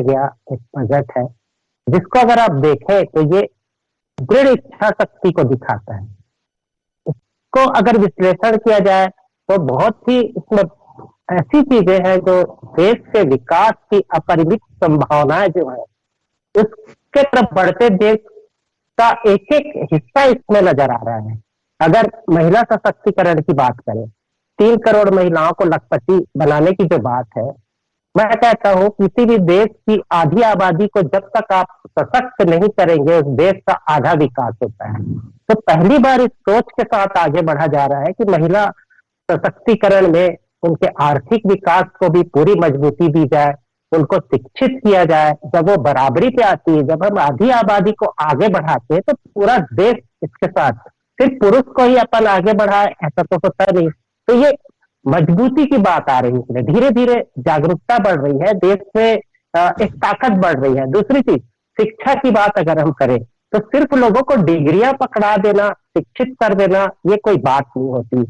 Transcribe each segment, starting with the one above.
गया एक बजट है जिसको अगर आप देखें तो ये दृढ़ इच्छा शक्ति को दिखाता है। इसको अगर विश्लेषण किया जाए तो बहुत ही इसमें ऐसी चीजें हैं जो देश के विकास की अपरिमित संभावनाएं जो है उसके तरफ बढ़ते देश का एक एक हिस्सा इसमें नजर आ रहा है। अगर महिला सशक्तिकरण की बात करें, 3 करोड़ महिलाओं को लखपति बनाने की जो बात है, मैं कहता हूँ किसी भी देश की आधी आबादी को जब तक आप सशक्त नहीं करेंगे उस देश का आधा विकास होता है। तो पहली बार इस सोच के साथ आगे बढ़ा जा रहा है कि महिला सशक्तिकरण में उनके आर्थिक विकास को भी पूरी मजबूती दी जाए, उनको शिक्षित किया जाए। जब वो बराबरी पे आती है, जब हम आधी आबादी को आगे बढ़ाते हैं तो पूरा देश इसके साथ, सिर्फ पुरुष को ही अपन आगे बढ़ाए ऐसा तो होता नहीं। तो ये मजबूती की बात आ रही है, इसमें धीरे धीरे जागरूकता बढ़ रही है, देश में एक ताकत बढ़ रही है। दूसरी चीज, शिक्षा की बात अगर हम करें तो सिर्फ लोगों को डिग्रियां पकड़ा देना, शिक्षित कर देना, ये कोई बात नहीं होती।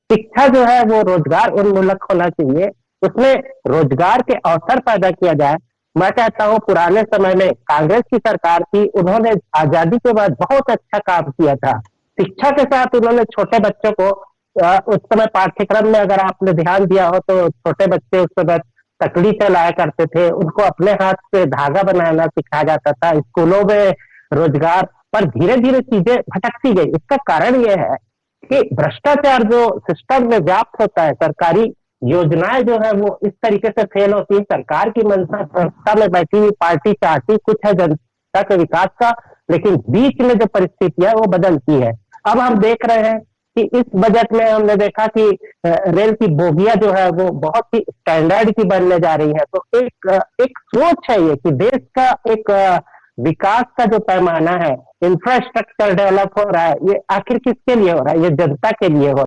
शिक्षा जो है वो रोजगार उन्मुलक होना चाहिए, उसमें रोजगार के अवसर पैदा किया जाए। मैं कहता हूँ पुराने समय में कांग्रेस की सरकार थी, उन्होंने आजादी के बाद बहुत अच्छा काम किया था। शिक्षा के साथ उन्होंने छोटे बच्चों को उस समय पाठ्यक्रम में अगर आपने ध्यान दिया हो तो छोटे बच्चे उस समय तकली चलाया करते थे, उनको अपने हाथ से धागा बनाना सिखाया जाता था, स्कूलों में रोजगार। पर धीरे धीरे चीजें भटकती गई। इसका कारण यह है कि भ्रष्टाचार जो सिस्टम में व्याप्त होता है, सरकारी योजनाएं जो है वो इस तरीके से फेल होती है। सरकार की मंशा संस्था में बैठी हुई पार्टी चाहती कुछ है जनता के विकास का, लेकिन बीच में जो परिस्थितियां वो बदलती है। अब हम देख रहे हैं कि इस बजट में हमने देखा कि रेल की बोगियां जो है वो बहुत ही स्टैंडर्ड की बनने जा रही है। तो एक सोच है ये कि देश का एक विकास का जो पैमाना है, इंफ्रास्ट्रक्चर डेवलप हो रहा है, ये आखिर किसके लिए हो रहा है? ये जनता के लिए हो